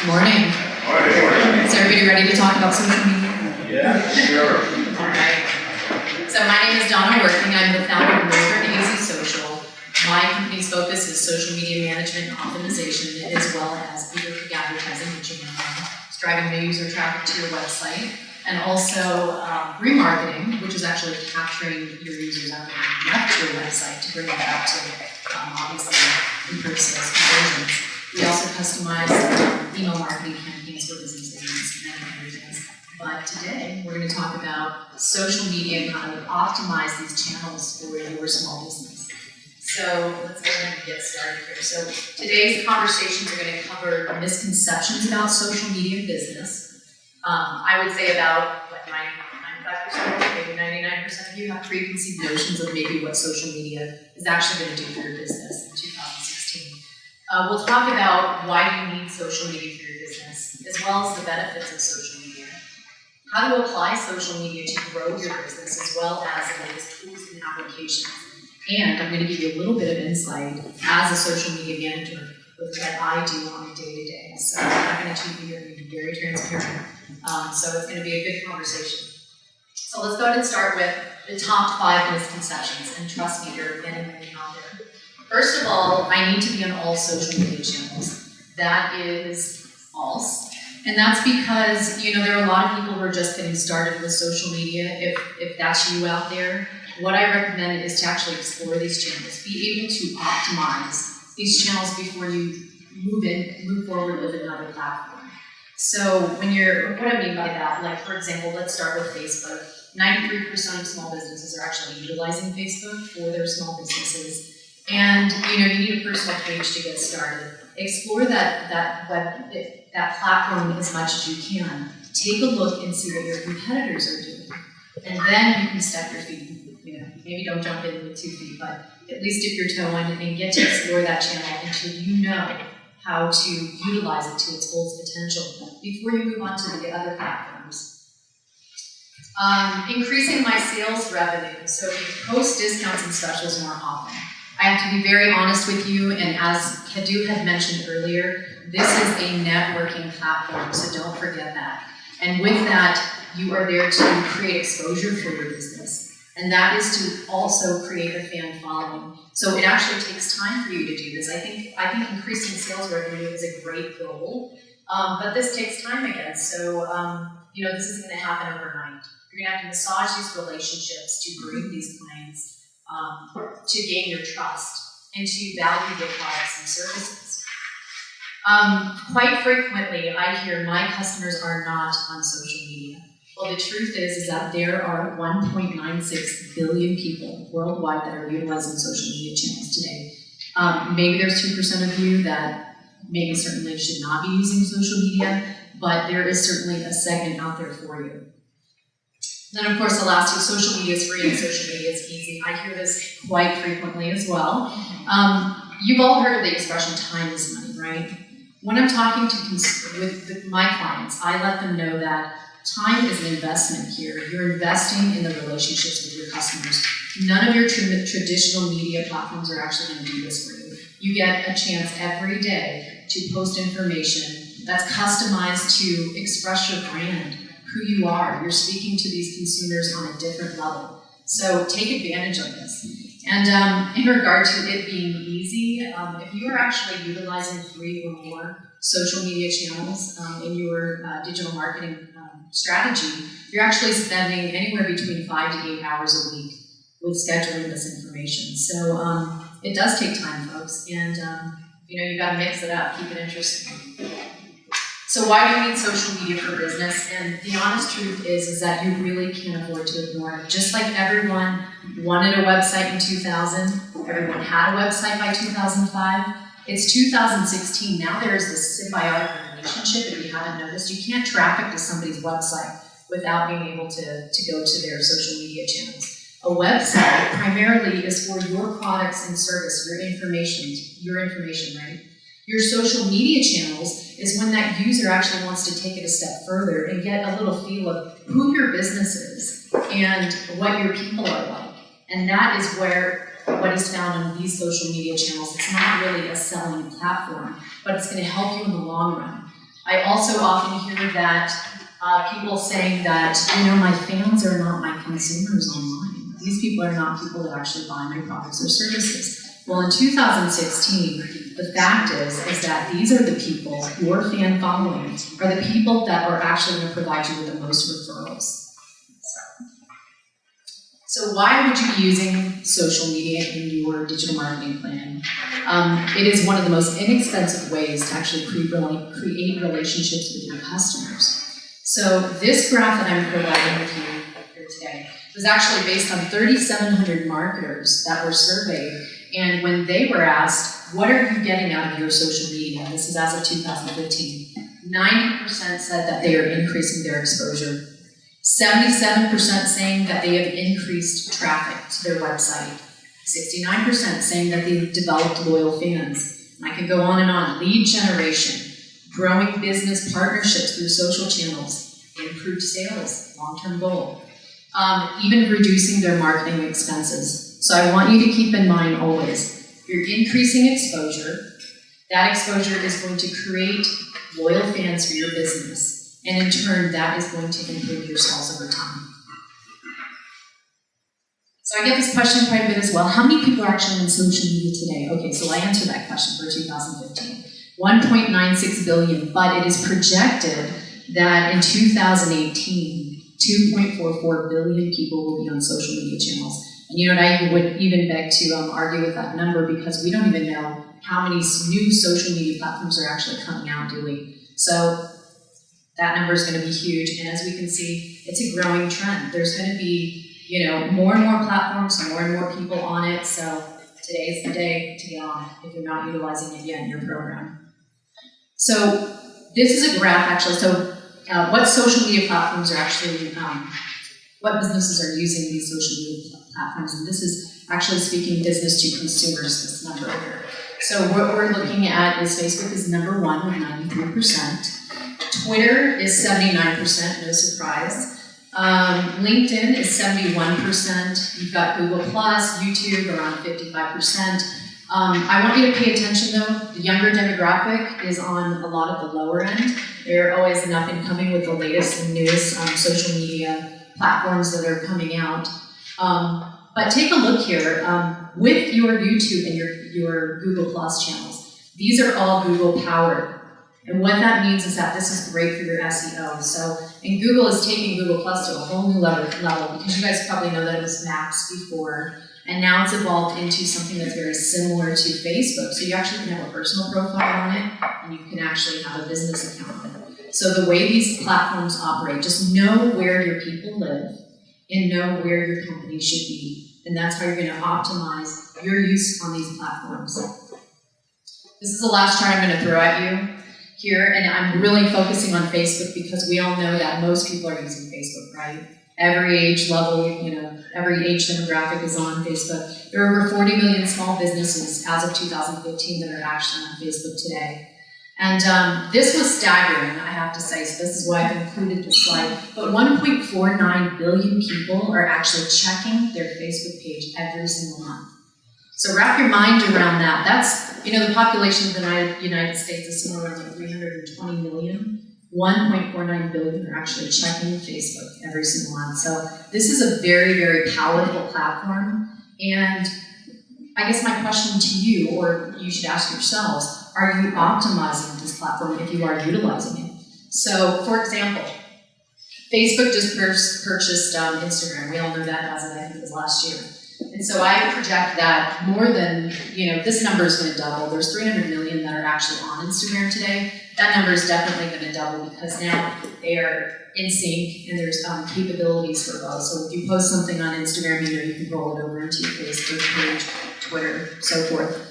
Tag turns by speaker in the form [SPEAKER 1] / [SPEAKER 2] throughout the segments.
[SPEAKER 1] Morning.
[SPEAKER 2] Morning.
[SPEAKER 1] Is everybody ready to talk about social media?
[SPEAKER 2] Yeah, sure.
[SPEAKER 1] All right. So my name is Donna Working. I'm the founder of Northern AZ Social. My company's focus is social media management and optimization, as well as pay-per-click advertising, which you know, is driving new user traffic to your website, and also remarketing, which is actually capturing your users out there left to your website to bring them back to obviously improve sales conversions. We also customize email marketing campaigns for businesses and many other things. But today, we're going to talk about social media and how to optimize these channels for your small business. So let's go ahead and get started here. So today's conversations are going to cover misconceptions about social media business. I would say about, 95%, maybe 99% of you have preconceived notions of maybe what social media is actually going to do for your business in 2016. We'll talk about why you need social media for your business, as well as the benefits of social media, how to apply social media to grow your business, as well as the latest tools and applications. And I'm going to give you a little bit of insight as a social media manager with what I do on a day-to-day. So I'm not going to cheat you here, I'm going to be very transparent. So it's going to be a good conversation. So let's go ahead and start with the top 5 misconceptions, and trust me, there are many, many out there. First of all, I need to be on all social media channels. That is false. And that's because, there are a lot of people who are just getting started with social media. If that's you out there, what I recommend is to actually explore these channels. Be able to optimize these channels before you move forward with another platform. So what I mean by that, like for example, let's start with Facebook. 93% of small businesses are actually utilizing Facebook for their small businesses. And you need a personal page to get started. Explore that platform as much as you can. Take a look and see what your competitors are doing. And then you can step your feet. Maybe don't jump in with 2 feet, but at least dip your toe in and get to explore that channel until you know how to utilize it to its fullest potential before you move on to the other platforms. Increasing my sales revenue. So we post discounts and specials more often. I have to be very honest with you, and as Kadu had mentioned earlier, this is a networking platform, so don't forget that. And with that, you are there to create exposure for your business. And that is to also create a fan following. So it actually takes time for you to do this. I think increasing sales revenue is a great goal, but this takes time again. So, this isn't going to happen overnight. You're going to have to massage these relationships to bring these clients to gain your trust and to value their products and services. Quite frequently, I hear my customers are not on social media. Well, the truth is that there are 1.96 billion people worldwide that are utilizing social media channels today. Maybe there's 2% of you that maybe certainly should not be using social media, but there is certainly a segment out there for you. Then, of course, the last 2, social media is free and social media is easy. I hear this quite frequently as well. You've all heard of the expression, time is money, right? When I'm talking with my clients, I let them know that time is an investment here. You're investing in the relationships with your customers. None of your traditional media platforms are actually going to do this for you. You get a chance every day to post information that's cuggested to express your brand, who you are. You're speaking to these consumers on a different level. So take advantage of this. And in regard to it being easy, if you are actually utilizing 3 or more social media channels in your digital marketing strategy, you're actually spending anywhere between 5 to 8 hours a week with scheduling this information. So it does take time, folks, and you've got to mix it up, keep it interesting. So why do you need social media for business? And the honest truth is that you really can't afford to ignore it. Just like everyone wanted a website in 2000, everyone had a website by 2005, it's 2016. Now there's this symbiotic relationship. If you haven't noticed, you can't traffic to somebody's website without being able to go to their social media channels. A website primarily is for your products and service, your information, right? Your social media channels is when that user actually wants to take it a step further and get a little feel of who your business is and what your people are like. And that is where what is found on these social media channels. It's not really a selling platform, but it's going to help you in the long run. I also often hear that people saying that, my fans are not my consumers online. These people are not people that actually buy my products or services. Well, in 2016, the fact is that these are the people, your fan following, are the people that are actually going to provide you with the most referrals. So why would you be using social media in your digital marketing plan? It is one of the most inexpensive ways to actually create relationships with your customers. So this graph that I'm providing with you here today was actually based on 3,700 marketers that were surveyed, and when they were asked, what are you getting out of your social media? This is as of 2015. 90% said that they are increasing their exposure. 77% saying that they have increased traffic to their website. 69% saying that they've developed loyal fans. And I could go on and on. Lead generation, growing business partnerships through social channels, improved sales, long-term goal. Even reducing their marketing expenses. So I want you to keep in mind always, you're increasing exposure. That exposure is going to create loyal fans for your business. And in turn, that is going to improve your sales over time. So I get this question quite a bit as well. How many people are actually on social media today? Okay, so I answered that question for 2015. 1.96 billion, but it is projected that in 2018, 2.44 billion people will be on social media channels. And I would even beg to argue with that number because we don't even know how many new social media platforms are actually coming out, do we? So that number is going to be huge. And as we can see, it's a growing trend. There's going to be, more and more platforms, more and more people on it. So today is the day to get on it if you're not utilizing it yet in your program. So this is a graph actually. So what social media platforms are actually, what businesses are using these social media platforms, and this is actually speaking business to consumers, this number here. So what we're looking at is Facebook is number 1 with 93%. Twitter is 79%, no surprise. LinkedIn is 71%. You've got Google+, YouTube around 55%. I want you to pay attention though, the younger demographic is on a lot of the lower end. They're always up and coming with the latest and newest social media platforms that are coming out. But take a look here, with your YouTube and your Google Plus channels, these are all Google powered. And what that means is that this is great for your SEO. So, and Google is taking Google Plus to a whole new level because you guys probably know that it was Maps before, and now it's evolved into something that's very similar to Facebook. So you actually can have a personal profile on it, and you can actually have a business account on it. So the way these platforms operate, just know where your people live and know where your company should be. And that's how you're going to optimize your use on these platforms. This is the last chart I'm going to throw at you here, and I'm really focusing on Facebook because we all know that most people are using Facebook, right? Every age level, every age demographic is on Facebook. There are over 40 million small businesses as of 2015 that are actually on Facebook today. And this was staggering, I have to say, so this is why I've included this slide. But 1.49 billion people are actually checking their Facebook page every single month. So wrap your mind around that. That's, the population of the United States is somewhere around 320 million. 1.49 billion are actually checking Facebook every single month. So this is a very, very powerful platform. And I guess my question to you, or you should ask yourselves, are you optimizing this platform if you are utilizing it? So, for example, Facebook just purchased Instagram. We all know that as of, I think it was last year. And so I project that more than, this number is going to double. There's 300 million that are actually on Instagram today. That number is definitely going to double because now they are in sync and there's capabilities for both. So if you post something on Instagram, you can roll it over into your Facebook page, Twitter, so forth.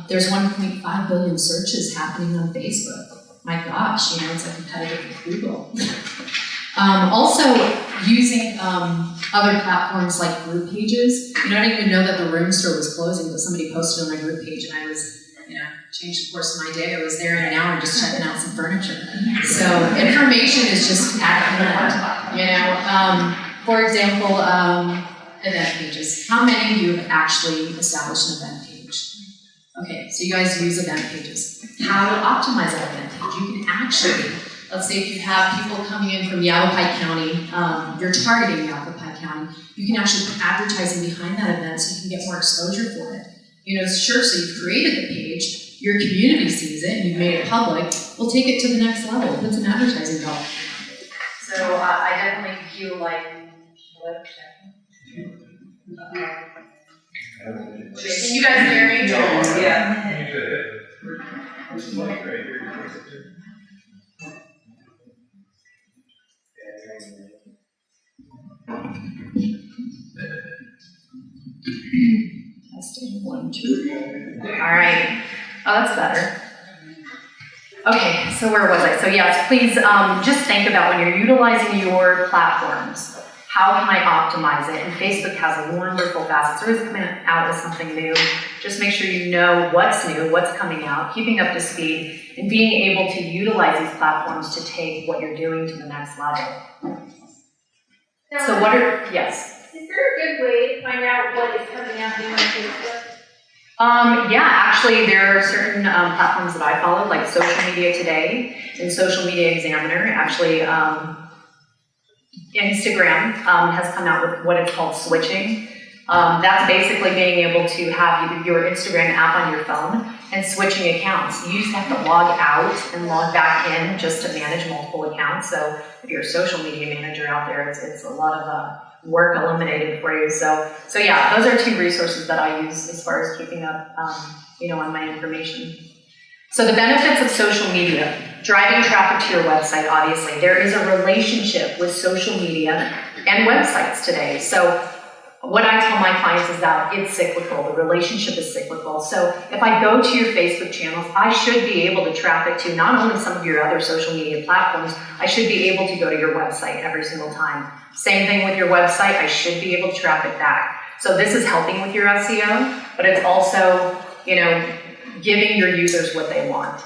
[SPEAKER 1] There's 1.5 billion searches happening on Facebook. My gosh, it's a competitor with Google. Also, using other platforms like group pages. I didn't even know that the room store was closing, but somebody posted on my group page, and I was, changed the course of my day. I was there in an hour just checking out some furniture. So information is just at hand. For example, event pages. How many of you have actually established an event page? Okay, so you guys use event pages. How to optimize that event page? You can add actually, let's say if you have people coming in from Yavapai County, you're targeting Yavapai County, you can actually put advertising behind that event so you can get more exposure for it. You know, sure, so you've created the page, your community sees it, and you've made it public, we'll take it to the next level, put some advertising dollar. So I definitely feel like, can you guys hear me?
[SPEAKER 3] Yeah.
[SPEAKER 1] Testing 1, 2. All right. Oh, that's better. Okay, so where was I? So yes, please just think about when you're utilizing your platforms, how can I optimize it? And Facebook has a wonderful facets. They're always coming out with something new. Just make sure you know what's new, what's coming out, keeping up to speed, and being able to utilize these platforms to take what you're doing to the next level.
[SPEAKER 4] Now,
[SPEAKER 1] So what are, yes?
[SPEAKER 4] is there a good way to find out what is coming out new on Facebook?
[SPEAKER 1] Yeah, actually there are certain platforms that I follow, like Social Media Today and Social Media Examiner. Actually, Instagram has come out with what is called switching. That's basically being able to have your Instagram app on your phone and switching accounts. You just have to log out and log back in just to manage multiple accounts. So if you're a social media manager out there, it's a lot of work eliminated for you. So yeah, those are 2 resources that I use as far as keeping up, on my information. So the benefits of social media, driving traffic to your website, obviously. There is a relationship with social media and websites today. So what I tell my clients is that it's cyclical. The relationship is cyclical. So if I go to your Facebook channels, I should be able to traffic to not only some of your other social media platforms, I should be able to go to your website every single time. Same thing with your website, I should be able to traffic back. So this is helping with your SEO, but it's also, giving your users what they want.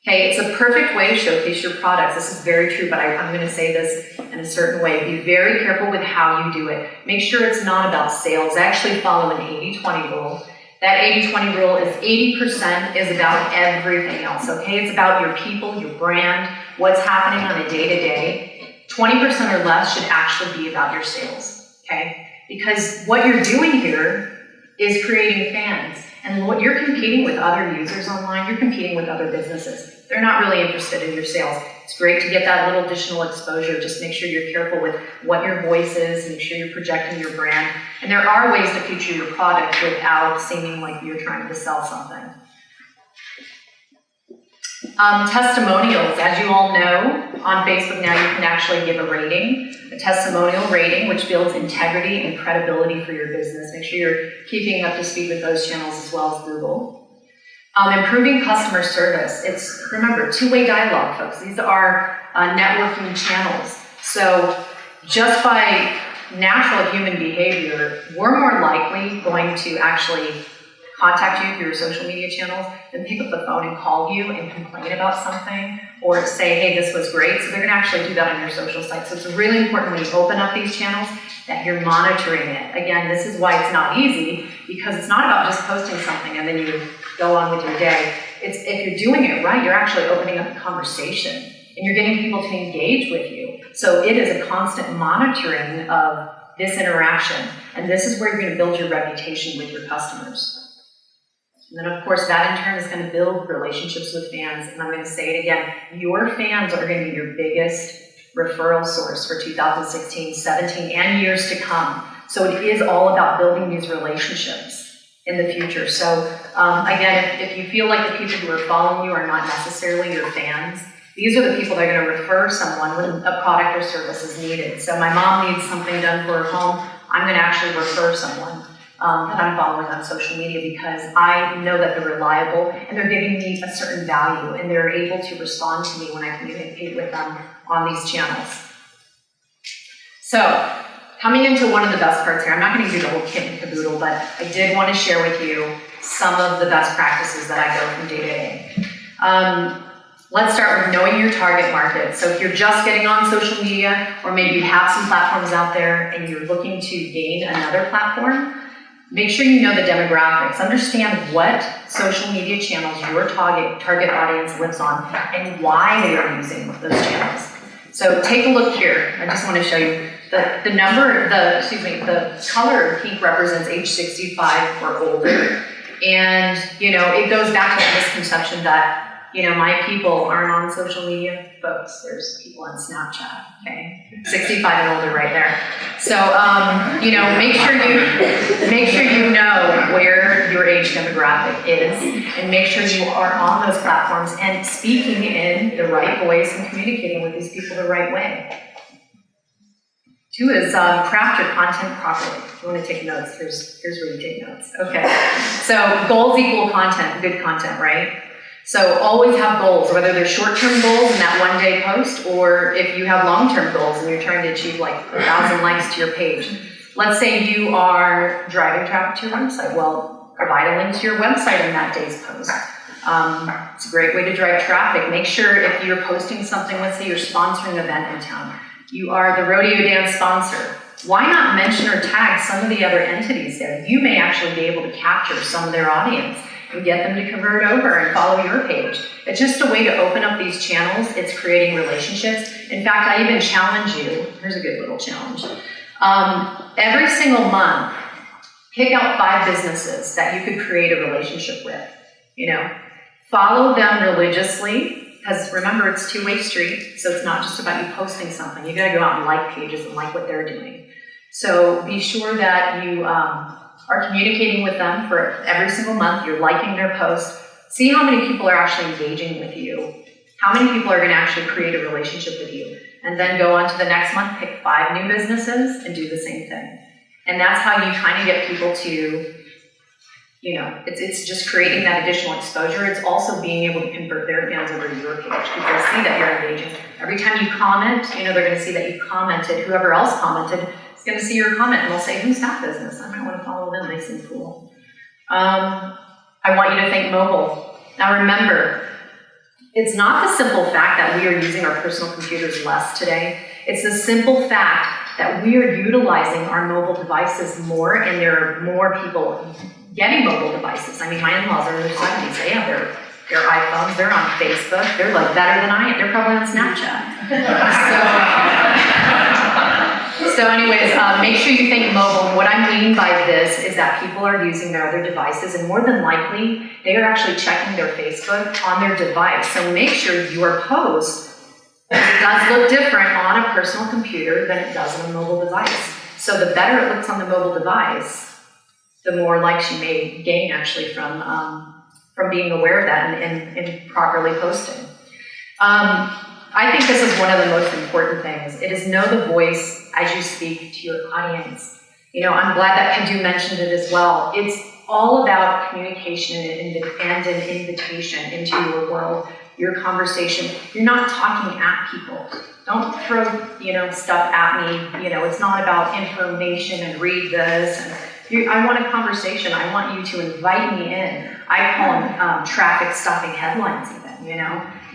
[SPEAKER 1] Okay, it's a perfect way to showcase your products. This is very true, but I'm going to say this in a certain way. Be very careful with how you do it. Make sure it's not about sales. Actually follow an 80-20 rule. That 80-20 rule is 80% is about everything else, okay? It's about your people, your brand, what's happening on a day-to-day. 20% or less should actually be about your sales, okay? Because what you're doing here is creating fans. And what you're competing with other users online, you're competing with other businesses. They're not really interested in your sales. It's great to get that little additional exposure. Just make sure you're careful with what your voice is, make sure you're projecting your brand. And there are ways to feature your product without seeming like you're trying to sell something. Testimonials, as you all know, on Facebook now you can actually give a rating, a testimonial rating, which builds integrity and credibility for your business. Make sure you're keeping up to speed with those channels as well as Google. Improving customer service. Remember, 2-way dialogue, folks. These are networking channels. So just by natural human behavior, we're more likely going to actually contact you through your social media channels than pick up the phone and call you and complain about something or say, hey, this was great. So they're going to actually do that on your social site. So it's really important when you open up these channels that you're monitoring it. Again, this is why it's not easy, because it's not about just posting something and then you go on with your day. It's if you're doing it right, you're actually opening up a conversation and you're getting people to engage with you. So it is a constant monitoring of this interaction. And this is where you're going to build your reputation with your customers. And then, of course, that in turn is going to build relationships with fans. And I'm going to say it again, your fans are going to be your biggest referral source for 2016, 17, and years to come. So it is all about building these relationships in the future. So again, if you feel like the people who are following you are not necessarily your fans, these are the people that are going to refer someone when a product or service is needed. So my mom needs something done for her home, I'm going to actually refer someone that I'm following on social media because I know that they're reliable and they're giving me a certain value and they're able to respond to me when I communicate with them on these channels. So, coming into one of the best parts here, I'm not going to give you the whole kit and caboodle, but I did want to share with you some of the best practices that I go from day to day. Let's start with knowing your target market. So if you're just getting on social media, or maybe you have some platforms out there and you're looking to gain another platform,
[SPEAKER 3] Make sure you know the demographics. Understand what social media channels your target audience lives on and why they are using those channels. So take a look here. I just want to show you the color pink represents age 65 or older. And, it goes back to the misconception that, my people aren't on social media. Folks, there's people on Snapchat, okay? 65 and older right there. So, make sure you know where your age demographic is, and make sure you are on those platforms and speaking in the right voice and communicating with these people the right way. 2 is craft your content properly. If you want to take notes, here's where you take notes. Okay, so goals equal content, good content, right? So always have goals, whether they're short-term goals in that one-day post, or if you have long-term goals and you're trying to achieve like 1,000 likes to your page. Let's say you are driving traffic to your website. Well, provide a link to your website in that day's post. It's a great way to drive traffic. Make sure if you're posting something, let's say you're sponsoring an event in town, you are the rodeo dance sponsor. Why not mention or tag some of the other entities there? You may actually be able to capture some of their audience and get them to convert over and follow your page. It's just a way to open up these channels. It's creating relationships. In fact, I even challenge you, here's a good little challenge. Every single month, pick out 5 businesses that you could create a relationship with. Follow them religiously, because remember, it's a two-way street, so it's not just about you posting something. You gotta go out and like pages and like what they're doing. So be sure that you are communicating with them for every single month. You're liking their posts. See how many people are actually engaging with you. How many people are going to actually create a relationship with you. And then go on to the next month, pick 5 new businesses and do the same thing. And that's how you kind of get people to, it's just creating that additional exposure. It's also being able to convert their fans over to your page. People see that you're engaging. Every time you comment, they're going to see that you commented. Whoever else commented is going to see your comment and they'll say, who's that business? I might want to follow them. They seem cool. I want you to think mobile. Now remember, it's not the simple fact that we are using our personal computers less today. It's the simple fact that we are utilizing our mobile devices more, and there are more people getting mobile devices. I mean, my in-laws are in their 70s. They have their iPhones. They're on Facebook. They're like better than I am. They're probably on Snapchat. So anyways, make sure you think mobile. And what I mean by this is that people are using their other devices, and more than likely, they are actually checking their Facebook on their device. So make sure your post does look different on a personal computer than it does on a mobile device. So the better it looks on the mobile device, the more likes you may gain actually from being aware of that and properly posting. I think this is one of the most important things. It is know the voice as you speak to your audience. I'm glad that Kadu mentioned it as well. It's all about communication and an invitation into your world, your conversation. You're not talking at people. Don't throw, stuff at me. It's not about information and read this. I want a conversation. I want you to invite me in. I call them traffic stopping headlines even,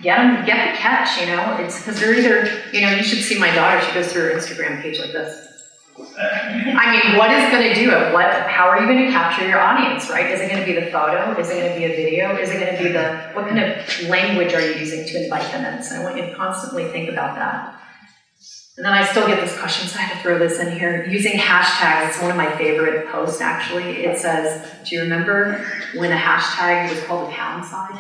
[SPEAKER 3] Get the catch, it's because they're either, you should see my daughter, she goes through her Instagram page like this. I mean, what is going to do it? How are you going to capture your audience, right? Is it going to be the photo? Is it going to be a video? Is it going to be what kind of language are you using to invite them in? So I want you to constantly think about that. And then I still get this question, so I have to throw this in here. Using hashtags, it's one of my favorite posts actually. It says, do you remember when a hashtag was called a pound sign?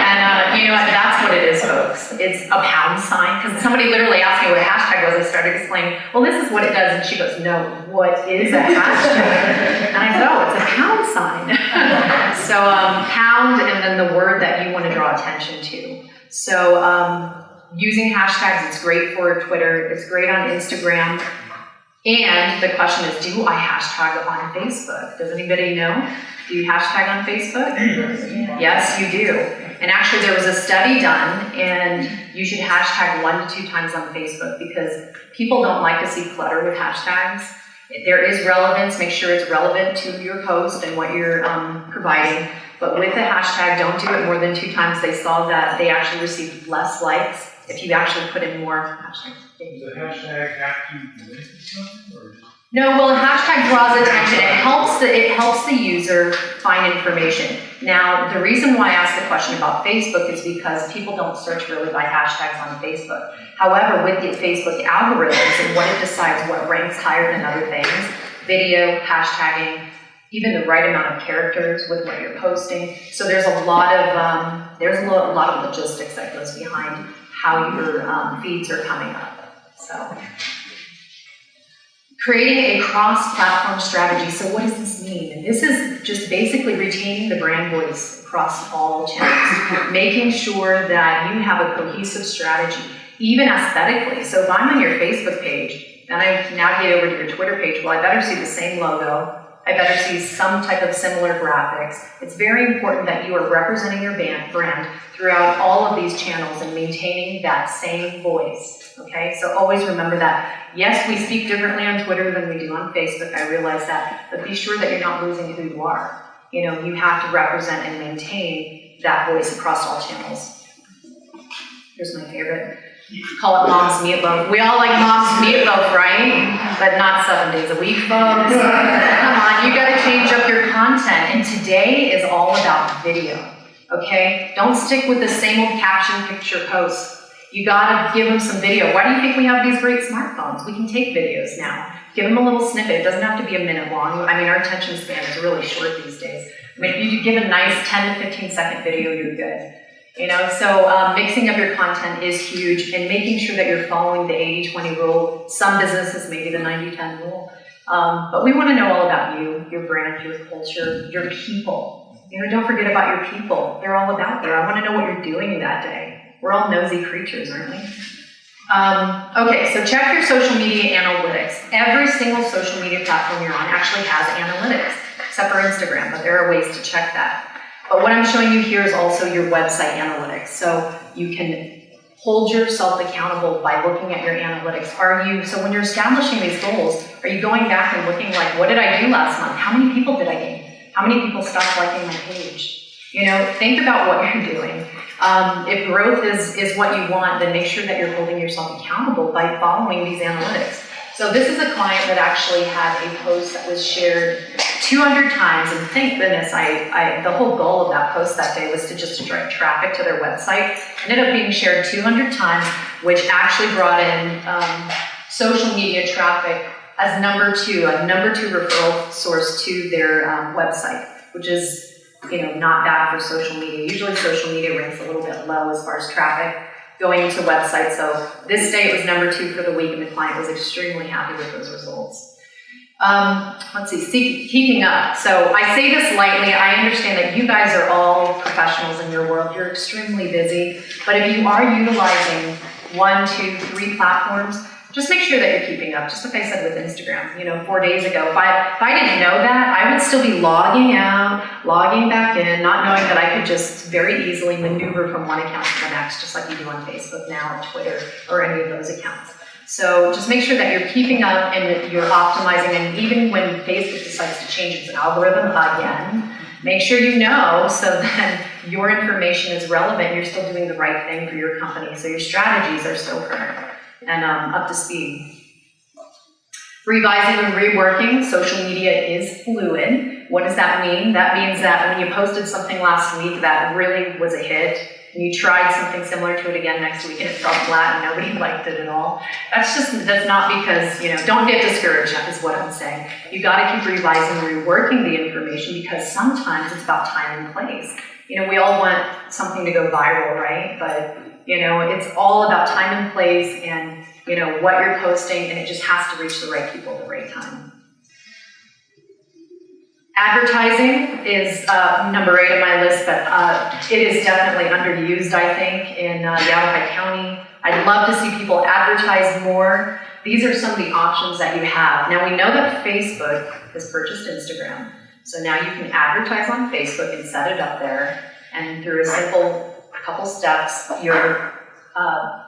[SPEAKER 3] And you know what, that's what it is, folks. It's a pound sign, because somebody literally asked me what a hashtag was. I started explaining, well, this is what it does, and she goes, no, what is a hashtag? And I said, oh, it's a pound sign. So pound, and then the word that you want to draw attention to. So using hashtags, it's great for Twitter, it's great on Instagram. And the question is, do I hashtag on Facebook? Does anybody know? Do you hashtag on Facebook? Yes, you do. And actually there was a study done, and you should hashtag 1 to 2 times on Facebook, because people don't like to see clutter with hashtags. There is relevance, make sure it's relevant to your post and what you're providing. But with the hashtag, don't do it more than 2 times. They saw that they actually received less likes if you actually put in more hashtags.
[SPEAKER 2] Does the hashtag have to link to something, or
[SPEAKER 3] No, well, a hashtag draws attention. It helps the user find information. Now, the reason why I asked the question about Facebook is because people don't search really by hashtags on Facebook. However, with the Facebook algorithms and what it decides what ranks higher than other things, video, hashtagging, even the right amount of characters with what you're posting. So there's a lot of logistics that goes behind how your feeds are coming up. So. Creating a cross-platform strategy. So what does this mean? And this is just basically retaining the brand voice across all channels, making sure that you have a cohesive strategy, even aesthetically. So if I'm on your Facebook page, and I navigate over to your Twitter page, well, I better see the same logo. I better see some type of similar graphics. It's very important that you are representing your brand throughout all of these channels and maintaining that same voice, okay? So always remember that. Yes, we speak differently on Twitter than we do on Facebook, I realize that, but be sure that you're not losing who you are. You know, you have to represent and maintain that voice across all channels. Here's my favorite. Call it Mom's Meatloaf. We all like Mom's Meatloaf, right? But not 7 days a week, folks. Come on, you gotta change up your content. And today is all about video, okay? Don't stick with the same old caption picture posts. You gotta give them some video. Why do you think we have these great smartphones? We can take videos now. Give them a little snippet. It doesn't have to be a minute long. I mean, our attention span is really short these days. I mean, if you give a nice 10 to 15 second video, you're good. You know, so mixing up your content is huge, and making sure that you're following the 80-20 rule. Some businesses maybe the 90-10 rule. But we want to know all about you, your brand, your culture, your people. You know, don't forget about your people. They're all about there. I want to know what you're doing that day. We're all nosy creatures, aren't we? Okay, so check your social media analytics. Every single social media platform you're on actually has analytics, except for Instagram, but there are ways to check that. But what I'm showing you here is also your website analytics. So you can hold yourself accountable by looking at your analytics. So when you're establishing these goals, are you going back and looking like, what did I do last month? How many people did I gain? How many people stopped liking my page? You know, think about what you're doing. If growth is what you want, then make sure that you're holding yourself accountable by following these analytics. So this is a client that actually had a post that was shared 200 times, and thank goodness the whole goal of that post that day was to just drive traffic to their website. It ended up being shared 200 times, which actually brought in social media traffic as a number two referral source to their website, which is, you know, not bad for social media. Usually social media ranks a little bit low as far as traffic going to websites. So this day it was number 2 for the week, and the client was extremely happy with those results. Let's see, keeping up. So I say this lightly. I understand that you guys are all professionals in your world. You're extremely busy. But if you are utilizing 1, 2, 3 platforms, just make sure that you're keeping up. Just like I said with Instagram, you know, 4 days ago, if I didn't know that, I would still be logging out, logging back in, not knowing that I could just very easily maneuver from one account to the next, just like you do on Facebook now, or Twitter, or any of those accounts. So just make sure that you're keeping up and that you're optimizing, and even when Facebook decides to change its algorithm again, make sure you know so that your information is relevant, you're still doing the right thing for your company, so your strategies are still current and up to speed. Revising and reworking. Social media is fluid. What does that mean? That means that when you posted something last week that really was a hit, and you tried something similar to it again next week and it fell flat and nobody liked it at all, that's not because, you know, don't get discouraged, is what I'm saying. You gotta keep revising and reworking the information, because sometimes it's about time and place. You know, we all want something to go viral, right? But, you know, it's all about time and place and, you know, what you're posting, and it just has to reach the right people at the right time. Advertising is number 8 on my list, but it is definitely underused, I think, in Yavapai County. I'd love to see people advertise more. These are some of the options that you have. Now, we know that Facebook has purchased Instagram, so now you can advertise on Facebook and set it up there, and through a simple couple steps, your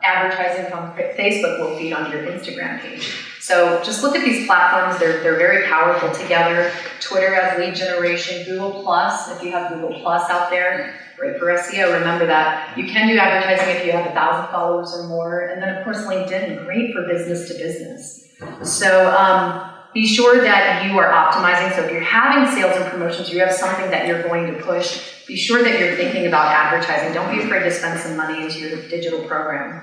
[SPEAKER 3] advertising from Facebook will feed onto your Instagram page. So just look at these platforms. They're very powerful together. Twitter has lead generation. Google Plus, if you have Google Plus out there, great for SEO. Remember that. You can do advertising if you have 1,000 followers or more. And then, of course, LinkedIn, great for business to business. So Be sure that you are optimizing. So if you're having sales and promotions, you have something that you're going to push, be sure that you're thinking about advertising. Don't be afraid to spend some money into your digital program.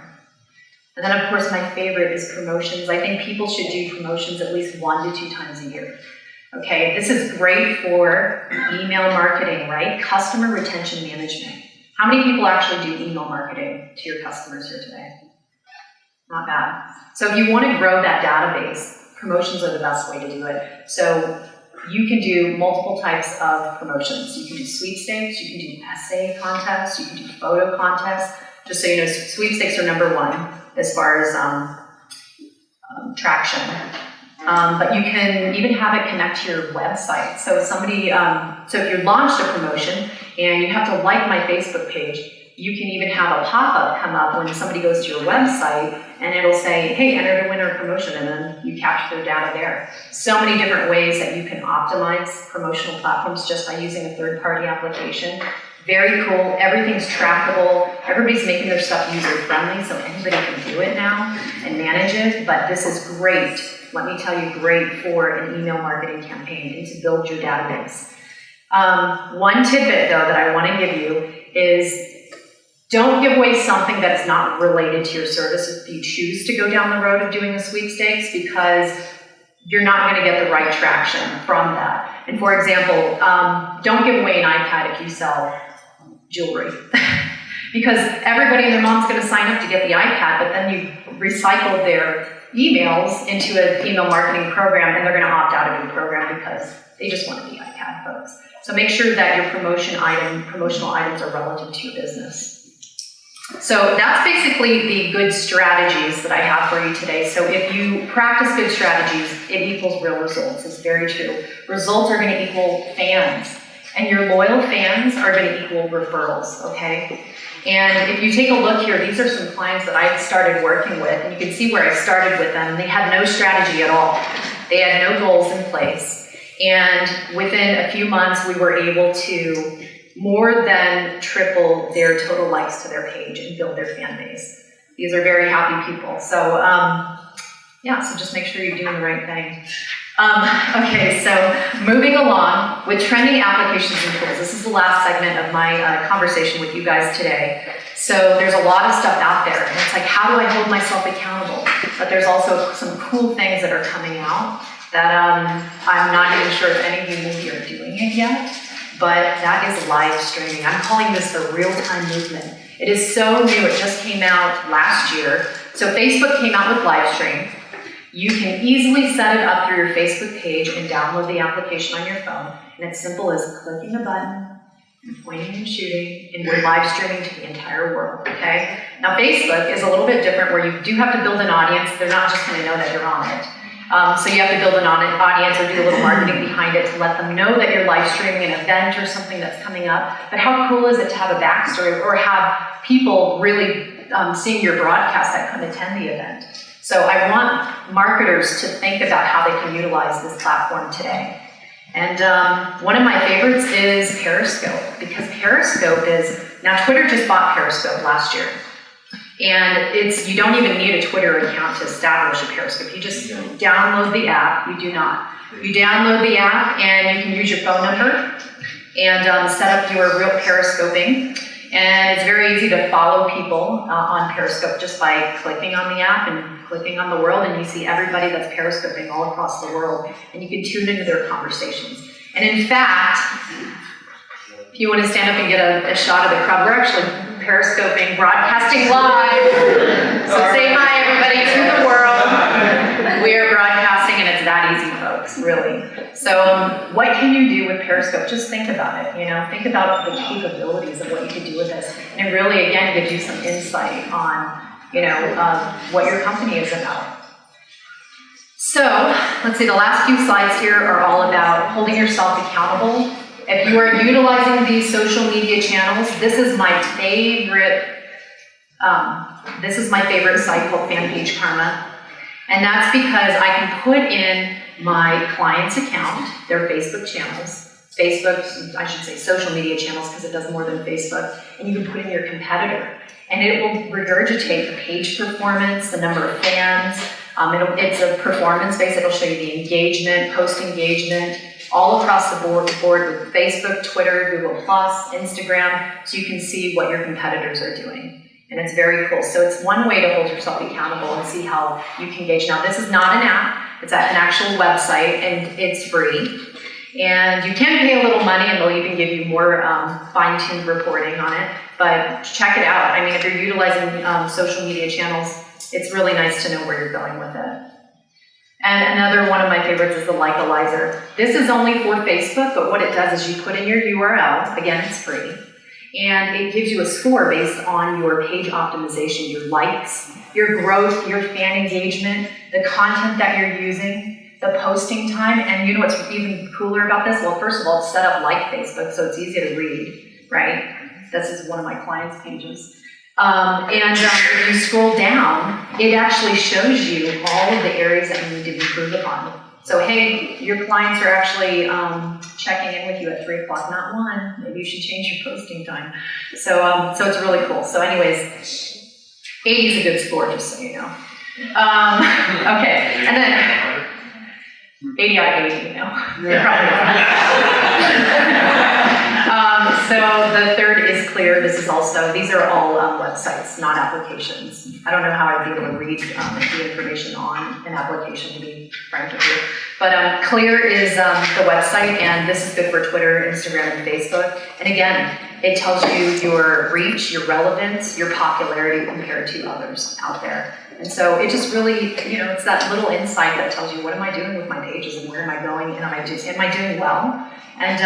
[SPEAKER 3] And then of course my favorite is promotions. I think people should do promotions at least 1 to 2 times a year. Okay, this is great for email marketing, right? Customer retention management. How many people actually do email marketing to your customers here today? Not bad. So if you want to grow that database, promotions are the best way to do it. So you can do multiple types of promotions. You can do sweepstakes, you can do essay contests, you can do photo contests. Just so you know, sweepstakes are #1 as far as traction. But you can even have it connect to your website. So somebody, so if you launched a promotion and you have to like my Facebook page, you can even have a pop-up come up when somebody goes to your website and it'll say, hey, enter to win our promotion, and then you capture their data there. So many different ways that you can optimize promotional platforms just by using a third-party application. Very cool, everything's trackable, everybody's making their stuff user-friendly, so anybody can do it now and manage it, but this is great, let me tell you, great for an email marketing campaign and to build your database. One tidbit, though, that I want to give you is don't give away something that is not related to your service if you choose to go down the road of doing a sweepstakes, because you're not going to get the right traction from that. And for example, don't give away an iPad if you sell jewelry. Because everybody and their mom's going to sign up to get the iPad, but then you recycle their emails into an email marketing program and they're going to opt out of your program because they just want the iPad, folks. So make sure that your promotional items are relative to your business. So that's basically the good strategies that I have for you today. So if you practice good strategies, it equals real results. It's very true. Results are going to equal fans, and your loyal fans are going to equal referrals, okay? And if you take a look here, these are some clients that I started working with, and you can see where I started with them. They had no strategy at all. They had no goals in place. And within a few months, we were able to more than triple their total likes to their page and build their fan base. These are very happy people. So yeah, so just make sure you're doing the right thing. Okay, so moving along with trending applications and tools. This is the last segment of my conversation with you guys today. So there's a lot of stuff out there, and it's like, how do I hold myself accountable? But there's also some cool things that are coming out that I'm not even sure if any of you maybe are doing it yet. But that is live streaming. I'm calling this the real-time movement. It is so new, it just came out last year. So Facebook came out with live stream. You can easily set it up through your Facebook page and download the application on your phone. And it's simple as clicking a button and pointing and shooting, and we're live streaming to the entire world, okay? Now Facebook is a little bit different where you do have to build an audience. They're not just gonna know that you're on it. So you have to build an audience or do a little marketing behind it to let them know that you're live streaming an event or something that's coming up. But how cool is it to have a backstory or have people really seeing your broadcast that could attend the event? So I want marketers to think about how they can utilize this platform today. And one of my favorites is Periscope, because Periscope is, now Twitter just bought Periscope last year. And you don't even need a Twitter account to establish a Periscope. You just download the app. You do not. You download the app and you can use your phone number and set up your real Periscoping. And it's very easy to follow people on Periscope just by clicking on the app and clicking on the world, and you see everybody that's Periscoping all across the world, and you can tune into their conversations. And in fact, if you want to stand up and get a shot of the crowd, we're actually Periscoping, broadcasting live. So say hi, everybody, to the world. We're broadcasting, and it's that easy, folks, really. So what can you do with Periscope? Just think about it, you know, think about the capabilities of what you can do with this. And it really, again, gives you some insight on, you know, what your company is about. So let's see, the last few slides here are all about holding yourself accountable. If you are utilizing these social media channels, this is my favorite site called Fanpage Karma. And that's because I can put in my client's account, their Facebook channels, I should say social media channels because it does more than Facebook, and you can put in your competitor. And it will regurgitate the page performance, the number of fans, It's a performance base. It'll show you the engagement, post engagement, all across the board with Facebook, Twitter, Google+, Instagram, so you can see what your competitors are doing. And it's very cool. So it's one way to hold yourself accountable and see how you can engage. Now, this is not an app. It's an actual website, and it's free. And you can pay a little money, and they'll even give you more fine-tuned reporting on it. But check it out. I mean, if you're utilizing social media channels, it's really nice to know where you're going with it. And another one of my favorites is the Likealizer. This is only for Facebook, but what it does is you put in your URL. Again, it's free. And it gives you a score based on your page optimization, your likes, your growth, your fan engagement, the content that you're using, the posting time. And you know what's even cooler about this? Well, first of all, it's set up like Facebook, so it's easy to read, right? This is one of my clients' pages. If you scroll down, it actually shows you all of the areas that you need to improve upon. So, hey, your clients are actually checking in with you at 3 o'clock, not 1. Maybe you should change your posting time. So it's really cool. So anyways, 80 is a good score, just so you know. Okay, and then 80 out of 80, you know. You're probably so the third is Clear. This is also, these are all websites, not applications. I don't know how I'd be able to read the information on an application, to be frank with you. But Clear is the website, and this is good for Twitter, Instagram, and Facebook. And again, it tells you your reach, your relevance, your popularity compared to others out there. And so it just really, you know, it's that little insight that tells you, what am I doing with my pages, and where am I going, and am I doing well? And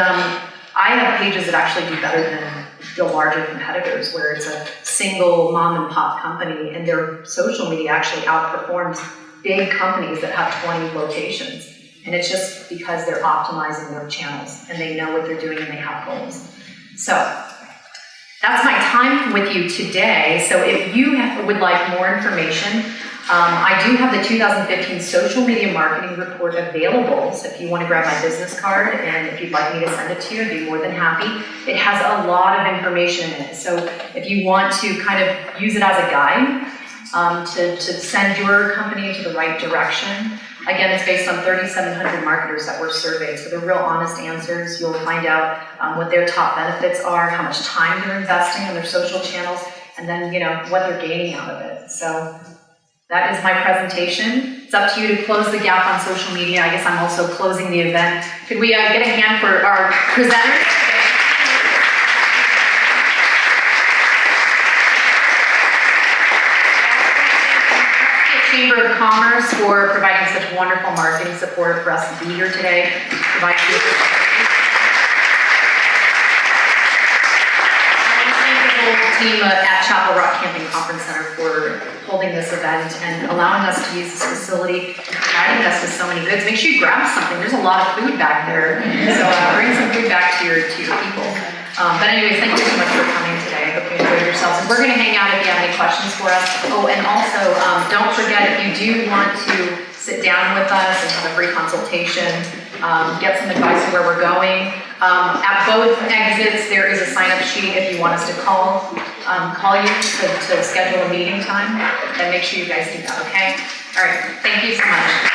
[SPEAKER 3] I have pages that actually do better than the larger competitors, where it's a single mom and pop company, and their social media actually outperforms big companies that have 20 locations. And it's just because they're optimizing their channels, and they know what they're doing, and they have goals. So that's my time with you today. So if you would like more information, I do have the 2015 Social Media Marketing Report available. So if you want to grab my business card, and if you'd like me to send it to you, I'd be more than happy. It has a lot of information in it. So if you want to kind of use it as a guide to send your company into the right direction. Again, it's based on 3,700 marketers that were surveyed. So they're real honest answers. You'll find out what their top benefits are, how much time they're investing on their social channels, and then, you know, what they're gaining out of it. So that is my presentation. It's up to you to close the gap on social media. I guess I'm also closing the event. Could we get a hand for our presenters? Chamber of Commerce for providing such wonderful marketing support for us to be here today. Team at Chapel Rock Camping Conference Center for holding this event and allowing us to use this facility, providing us with so many goods. Make sure you grab something. There's a lot of food back there, so bring some food back to your people. But anyways, thank you so much for coming today. I hope you enjoyed yourselves. And we're going to hang out if you have any questions for us. Oh, and also, don't forget, if you do want to sit down with us and have a free consultation, get some advice on where we're going. At both exits, there is a sign-up sheet if you want us to call you to schedule a meeting time. Then make sure you guys do that, okay? All right, thank you so much.